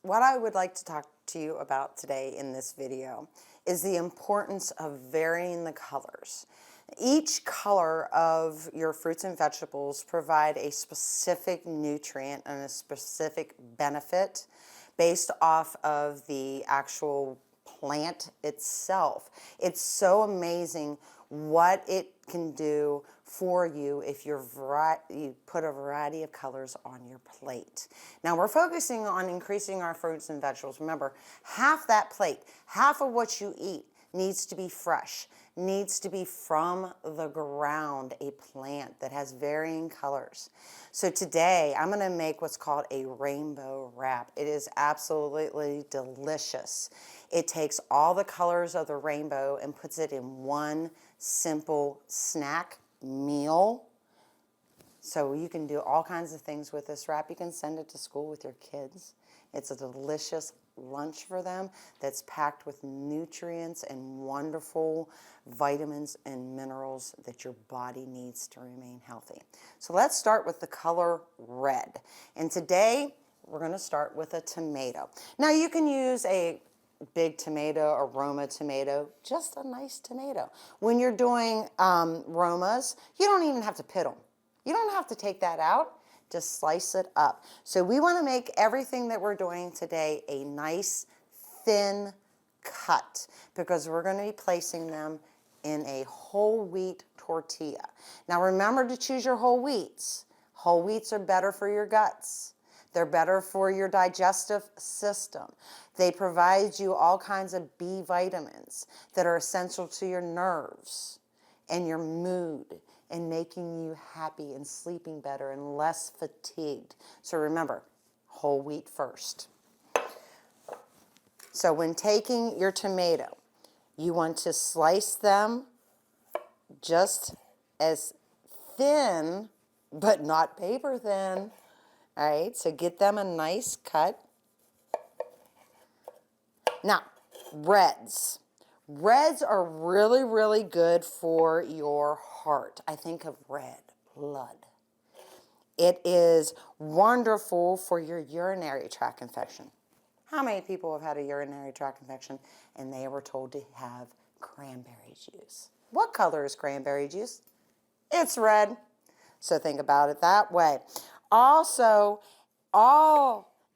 what I would like to talk to you about today in this video is the importance of varying the colors. Each color of your fruits and vegetables provide a specific nutrient and a specific benefit based off of the actual plant itself. It's so amazing what it can do for you if you put a variety of colors on your plate. Now we're focusing on increasing our fruits and vegetables. Remember, half that plate, half of what you eat needs to be fresh, needs to be from the ground, a plant that has varying colors. So today I'm going to make what's called a rainbow wrap. It is absolutely delicious. It takes all the colors of the rainbow and puts it in one simple snack meal. So you can do all kinds of things with this wrap. You can send it to school with your kids. It's a delicious lunch for them that's packed with nutrients and wonderful vitamins and minerals that your body needs to remain healthy. So let's start with the color red. And today we're going to start with a tomato. Now you can use a big tomato, a Roma tomato, just a nice tomato. When you're doing Romas, you don't even have to pit them. You don't have to take that out. Just slice it up. So we want to make everything that we're doing today a nice thin cut because we're going to be placing them in a whole wheat tortilla. Now remember to choose your whole wheats. Whole wheats are better for your guts. They're better for your digestive system. They provide you all kinds of B vitamins that are essential to your nerves and your mood and making you happy and sleeping better and less fatigued. So remember, whole wheat first. So when taking your tomato, you want to slice them just as thin, but not paper thin. All right, so get them a nice cut. Now, reds. Reds are really, really good for your heart. I think of red blood. It is wonderful for your urinary tract infection. How many people have had a urinary tract infection and they were told to have cranberry juice? What color is cranberry juice? It's red. So think about it that way. Also,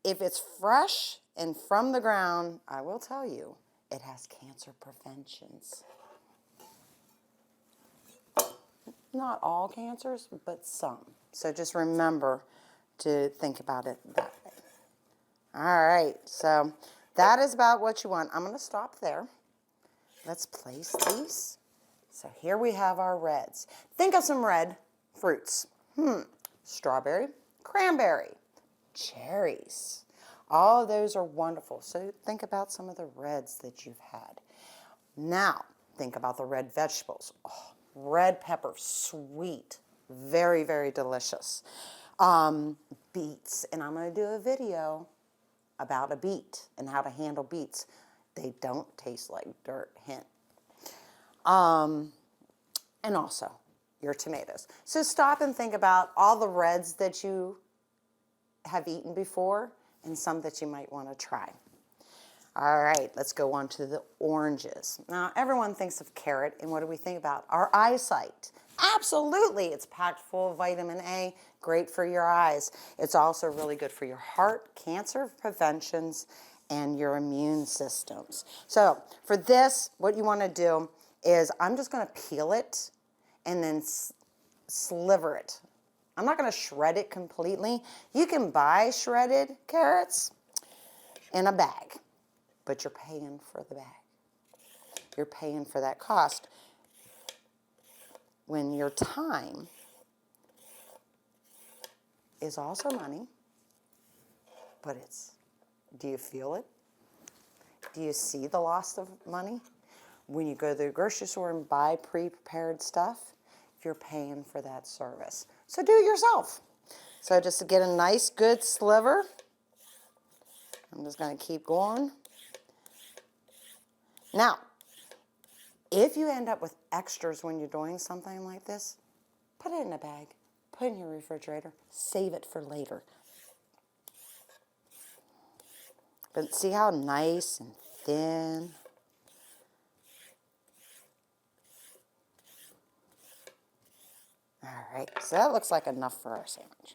if it's fresh and from the ground, I will tell you, it has cancer preventions. Not all cancers, but some. So just remember to think about it that way. All right, so that is about what you want. I'm going to stop there. Let's place these. So here we have our reds. Think of some red fruits. Strawberry, cranberry, cherries. All of those are wonderful. So think about some of the reds that you've had. Now, think about the red vegetables. Oh, red pepper, sweet, very, very delicious. Beets, and I'm going to do a video about a beet and how to handle beets. They don't taste like dirt, hint. And also your tomatoes. So stop and think about all the reds that you have eaten before and some that you might want to try. All right, let's go on to the oranges. Now, everyone thinks of carrot, and what do we think about? Our eyesight. Absolutely, it's packed full of vitamin A, great for your eyes. It's also really good for your heart, cancer preventions, and your immune systems. So for this, what you want to do is I'm just going to peel it and then sliver it. I'm not going to shred it completely. You can buy shredded carrots in a bag, but you're paying for the bag. You're paying for that cost when your time is also money, but do you feel it? Do you see the loss of money? When you go to the grocery store and buy pre-prepared stuff, you're paying for that service. So do it yourself. So just to get a nice good sliver, I'm just going to keep going. Now, if you end up with extras when you're doing something like this, put it in a bag, put it in your refrigerator, save it for later. But see how nice and thin? All right, so that looks like enough for our sandwich.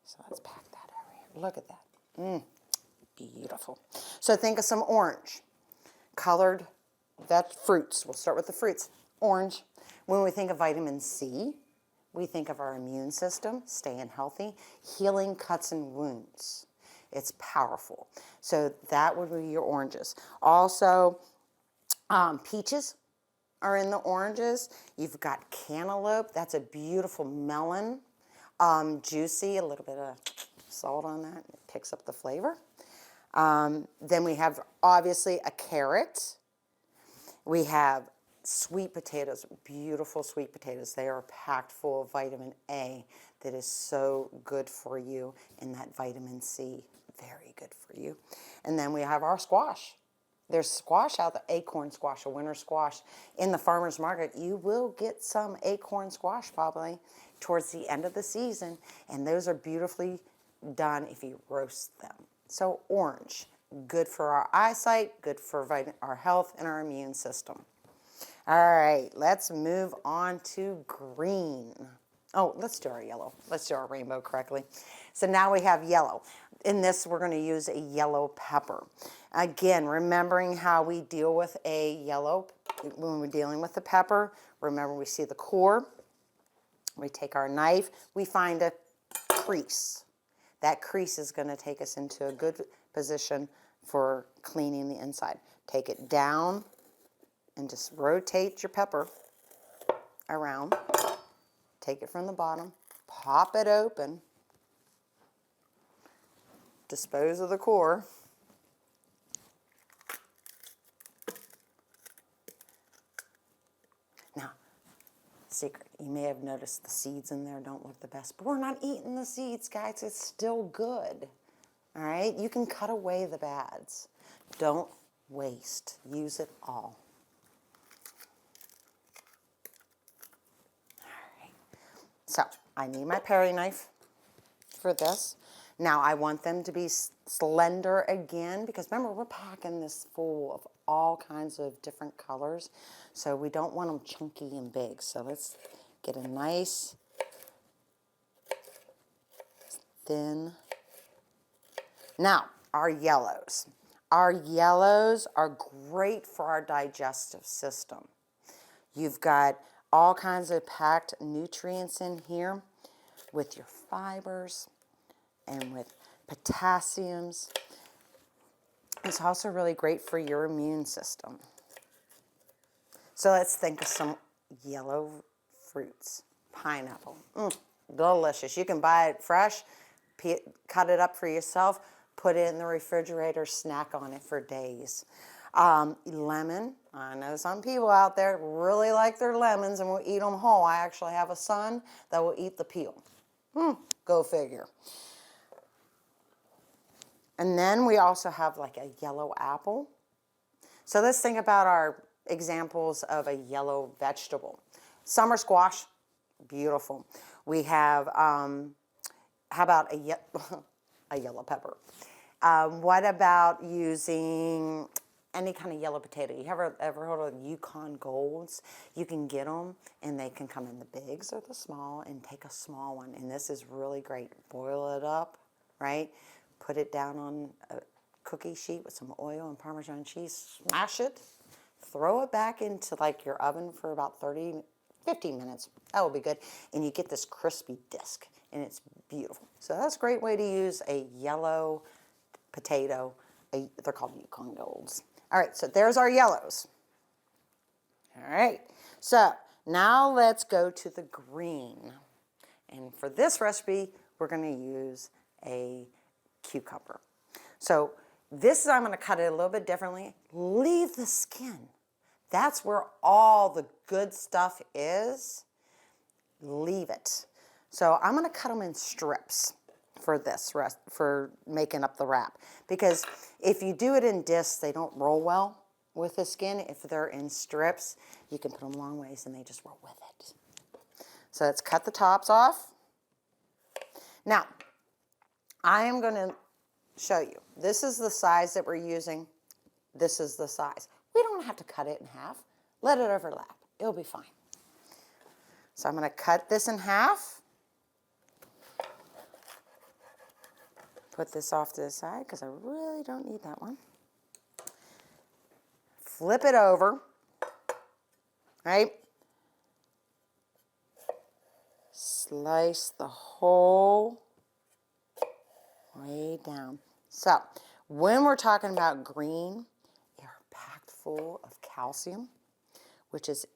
So let's pack that over here. Look at that. Beautiful. So think of some orange, colored fruits. We'll start with the fruits. Orange. When we think of vitamin C, we think of our immune system, staying healthy, healing cuts and wounds. It's powerful. So that would be your oranges. Also, peaches are in the oranges. You've got cantaloupe. That's a beautiful melon. Juicy, a little bit of salt on that. It picks up the flavor. Then we have, obviously, a carrot. We have sweet potatoes, beautiful sweet potatoes. They are packed full of vitamin A that is so good for you, and that vitamin C, very good for you. And then we have our squash. There's squash out there, acorn squash, a winter squash. In the farmer's market, you will get some acorn squash probably towards the end of the season, and those are beautifully done if you roast them. So orange, good for our eyesight, good for our health and our immune system. All right, let's move on to green. Oh, let's do our yellow. Let's do our rainbow correctly. So now we have yellow. In this, we're going to use a yellow pepper. Again, remembering how we deal with a yellow, when we're dealing with the pepper, remember we see the core. We take our knife, we find a crease. That crease is going to take us into a good position for cleaning the inside. Take it down and just rotate your pepper around. Take it from the bottom, pop it open, dispose of the core. Now, secret, you may have noticed the seeds in there don't look the best, but we're not eating the seeds, guys. It's still good. All right, you can cut away the bads. Don't waste. Use it all. All right. So I need my paring knife for this. Now I want them to be slender again because remember we're packing this full of all kinds of different colors. So we don't want them chunky and big. So let's get a nice thin. Now, our yellows. Our yellows are great for our digestive system. You've got all kinds of packed nutrients in here with your fibers and with potassiums. It's also really great for your immune system. So let's think of some yellow fruits. Pineapple, delicious. You can buy it fresh, cut it up for yourself, put it in the refrigerator, snack on it for days. Lemon, I know some people out there really like their lemons and will eat them whole. I actually have a son that will eat the peel. Go figure. And then we also have like a yellow apple. So let's think about our examples of a yellow vegetable. Summer squash, beautiful. We have, how about a yellow pepper? What about using any kind of yellow potato? You ever heard of Yukon Golds? You can get them, and they can come in the bigs or the small, and take a small one. And this is really great. Boil it up, right? Put it down on a cookie sheet with some oil and Parmesan cheese. Smash it. Throw it back into like your oven for about 15 minutes. That will be good. And you get this crispy disc, and it's beautiful. So that's a great way to use a yellow potato. They're called Yukon Golds. All right, so there's our yellows. All right, so now let's go to the green. And for this recipe, we're going to use a cucumber. So this is, I'm going to cut it a little bit differently. Leave the skin. That's where all the good stuff is. Leave it. So I'm going to cut them in strips for this, for making up the wrap. Because if you do it in discs, they don't roll well with the skin. If they're in strips, you can put them long ways and they just roll with it. So let's cut the tops off. Now, I am going to show you. This is the size that we're using. This is the size. We don't have to cut it in half. Let it overlap. It'll be fine. So I'm going to cut this in half. Put this off to the side because I really don't need that one. Flip it over, right? Slice the whole way down. So when we're talking about green, they're packed full of calcium, which is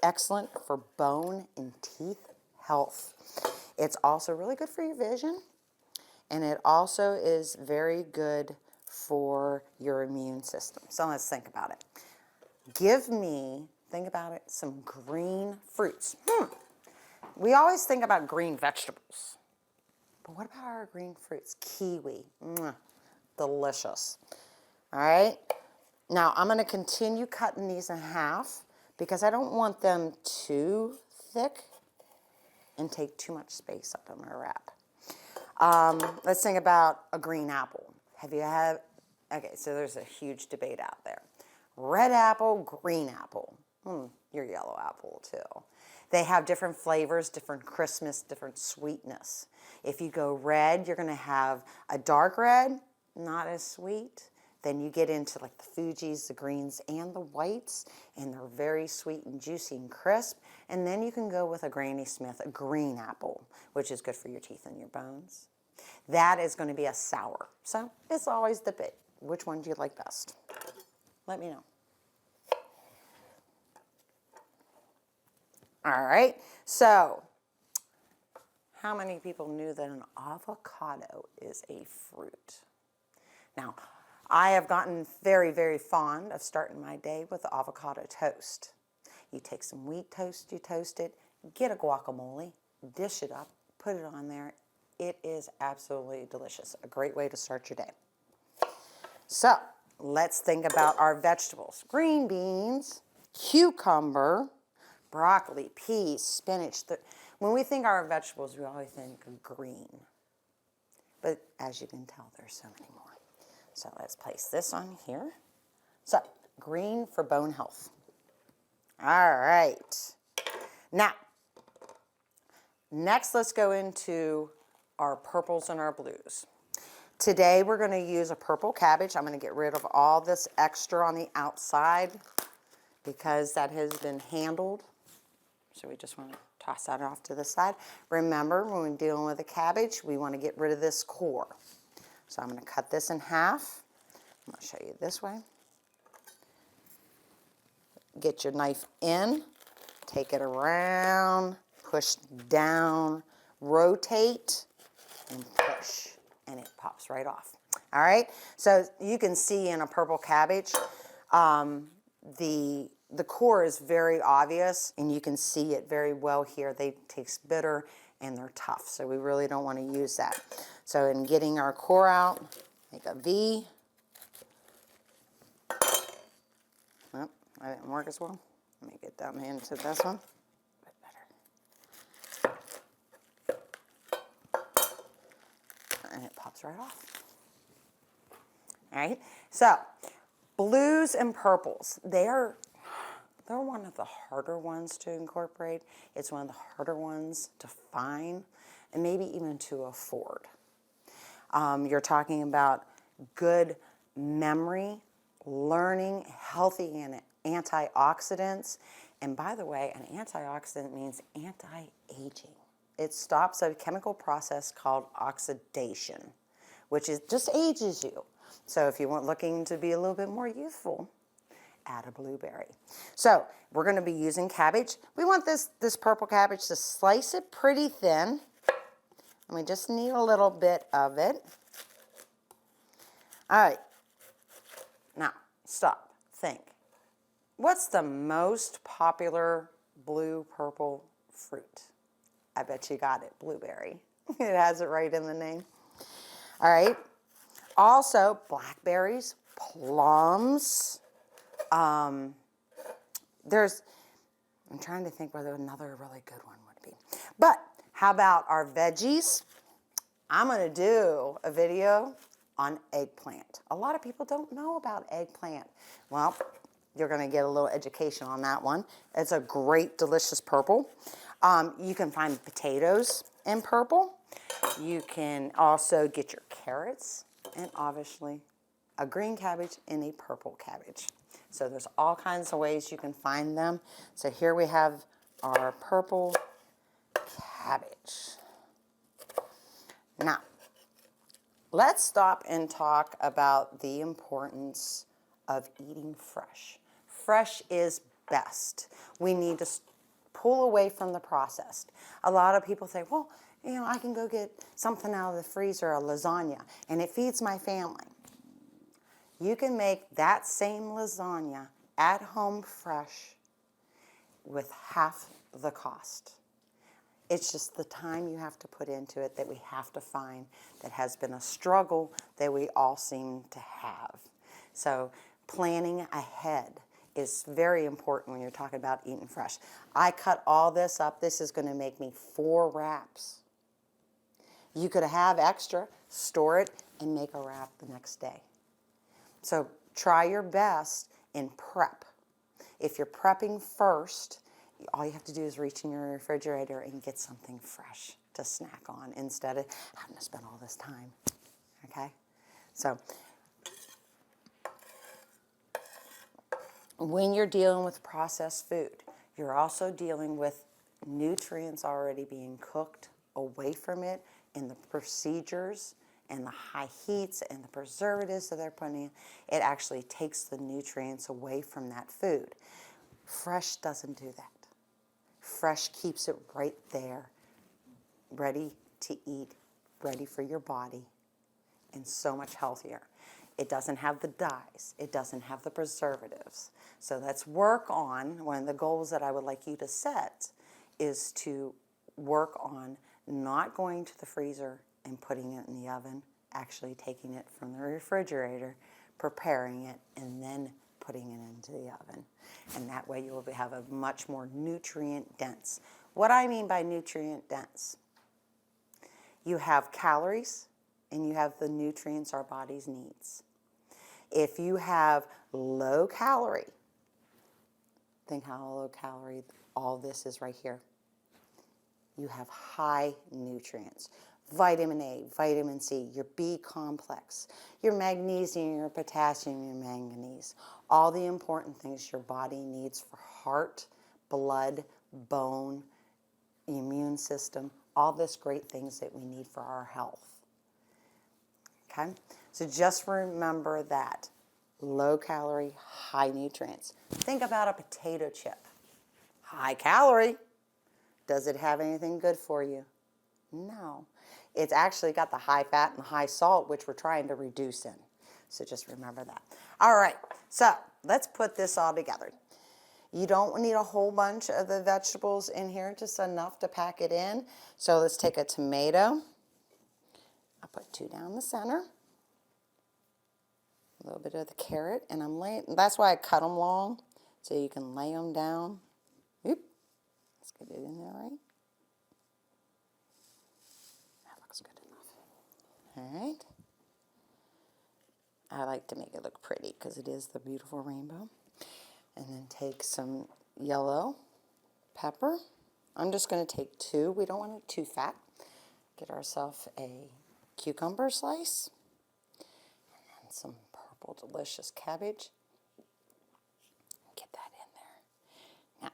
excellent for bone and teeth health. It's also really good for your vision, and it also is very good for your immune system. So let's think about it. Give me, think about it, some green fruits. We always think about green vegetables, but what about our green fruits? Kiwi, delicious. All right, now I'm going to continue cutting these in half because I don't want them too thick and take too much space up in my wrap. Let's think about a green apple. Have you had, okay, so there's a huge debate out there. Red apple, green apple. Your yellow apple too. They have different flavors, different crispness, different sweetness. If you go red, you're going to have a dark red, not as sweet. Then you get into like the Fujis, the greens, and the whites, and they're very sweet and juicy and crisp. And then you can go with a Granny Smith, a green apple, which is good for your teeth and your bones. That is going to be a sour. So it's always the debate. Which one do you like best? Let me know. All right, so how many people knew that an avocado is a fruit? Now, I have gotten very, very fond of starting my day with avocado toast. You take some wheat toast, you toast it, get a guacamole, dish it up, put it on there. It is absolutely delicious. A great way to start your day. So, let's think about our vegetables. Green beans, cucumber, broccoli, peas, spinach. When we think of our vegetables, we always think of green. But as you can tell, there's so many more. So let's place this on here. So, green for bone health. All right. Now, next let's go into our purples and our blues. Today we're going to use a purple cabbage. I'm going to get rid of all this extra on the outside because that has been handled. So we just want to toss that off to the side. Remember, when we're dealing with a cabbage, we want to get rid of this core. So I'm going to cut this in half. I'm going to show you this way. Get your knife in, take it around, push down, rotate, and push, and it pops right off. All right, so you can see in a purple cabbage, the core is very obvious, and you can see it very well here. They taste bitter, and they're tough, so we really don't want to use that. So in getting our core out, make a V. Oh, that didn't work as well. Let me get down into this one. A bit better. And it pops right off. All right, so blues and purples, they're one of the harder ones to incorporate. It's one of the harder ones to find and maybe even to afford. You're talking about good memory, learning, healthy and antioxidants. And by the way, an antioxidant means anti-aging. It stops a chemical process called oxidation, which is just ages you. So if you want looking to be a little bit more youthful, add a blueberry. So we're going to be using cabbage. We want this purple cabbage to slice it pretty thin. And we just need a little bit of it. All right. Now, stop. Think. What's the most popular blue-purple fruit? I bet you got it. Blueberry. It has it right in the name. All right. Also, blackberries, plums. I'm trying to think whether another really good one would be. But how about our veggies? I'm going to do a video on eggplant. A lot of people don't know about eggplant. Well, you're going to get a little education on that one. It's a great, delicious purple. You can find potatoes in purple. You can also get your carrots and obviously a green cabbage and a purple cabbage. So there's all kinds of ways you can find them. So here we have our purple cabbage. Now, let's stop and talk about the importance of eating fresh. Fresh is best. We need to pull away from the processed. A lot of people say, well, you know, I can go get something out of the freezer, a lasagna, and it feeds my family. You can make that same lasagna at home fresh with half the cost. It's just the time you have to put into it that we have to find that has been a struggle that we all seem to have. So planning ahead is very important when you're talking about eating fresh. I cut all this up. This is going to make me 4 wraps. You could have extra, store it, and make a wrap the next day. So try your best in prep. If you're prepping first, all you have to do is reach in your refrigerator and get something fresh to snack on instead of having to spend all this time, okay? So when you're dealing with processed food, you're also dealing with nutrients already being cooked away from it in the procedures and the high heats and the preservatives that they're putting in. It actually takes the nutrients away from that food. Fresh doesn't do that. Fresh keeps it right there, ready to eat, ready for your body, and so much healthier. It doesn't have the dyes. It doesn't have the preservatives. So let's work on, one of the goals that I would like you to set is to work on not going to the freezer and putting it in the oven, actually taking it from the refrigerator, preparing it, and then putting it into the oven. And that way you will have a much more nutrient dense. What I mean by nutrient dense, you have calories and you have the nutrients our bodies needs. If you have low calorie, think how low calorie all this is right here. You have high nutrients. Vitamin A, vitamin C, your B complex, your magnesium, your potassium, your manganese, all the important things your body needs for heart, blood, bone, immune system, all this great things that we need for our health. Okay? So just remember that. Low calorie, high nutrients. Think about a potato chip. High calorie. Does it have anything good for you? No. It's actually got the high fat and high salt, which we're trying to reduce in. So just remember that. All right, so let's put this all together. You don't need a whole bunch of the vegetables in here, just enough to pack it in. So let's take a tomato. I'll put 2 down the center. A little bit of the carrot, and I'm laying, that's why I cut them long, so you can lay them down. Oop, let's get it in there, right? That looks good enough. All right. I like to make it look pretty because it is the beautiful rainbow. And then take some yellow pepper. I'm just going to take 2. We don't want it too fat. Get ourselves a cucumber slice. And then some purple delicious cabbage. Get that in there.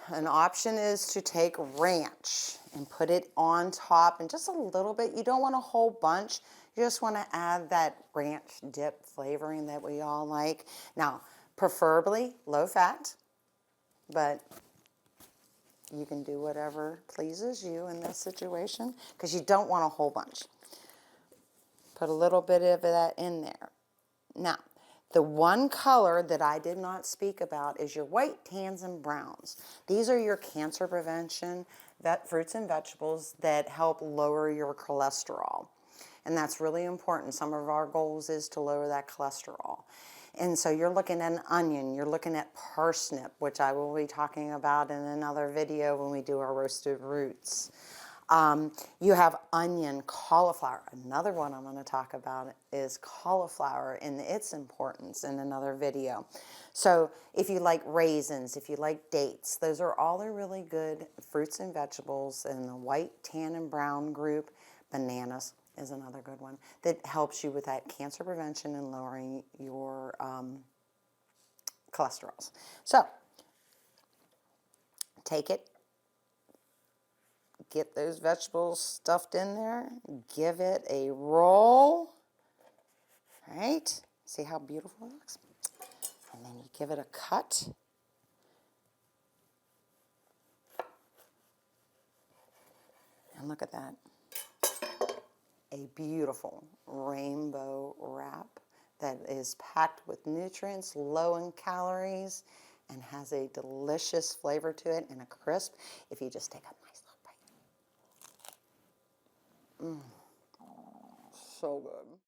Now, an option is to take ranch and put it on top and just a little bit. You don't want a whole bunch. You just want to add that ranch dip flavoring that we all like. Now, preferably low fat, but you can do whatever pleases you in this situation because you don't want a whole bunch. Put a little bit of that in there. Now, the one color that I did not speak about is your white, tans, and browns. These are your cancer prevention fruits and vegetables that help lower your cholesterol. And that's really important. Some of our goals is to lower that cholesterol. And so you're looking at an onion, you're looking at parsnip, which I will be talking about in another video when we do our roasted roots. You have onion, cauliflower. Another one I'm going to talk about is cauliflower and its importance in another video. So if you like raisins, if you like dates, those are all the really good fruits and vegetables in the white, tan, and brown group. Bananas is another good one that helps you with that cancer prevention and lowering your cholesterols. So take it, get those vegetables stuffed in there, give it a roll, right? See how beautiful it looks? And then you give it a cut. And look at that. A beautiful rainbow wrap that is packed with nutrients, low in calories, and has a delicious flavor to it and a crisp if you just take a nice little bite. So good.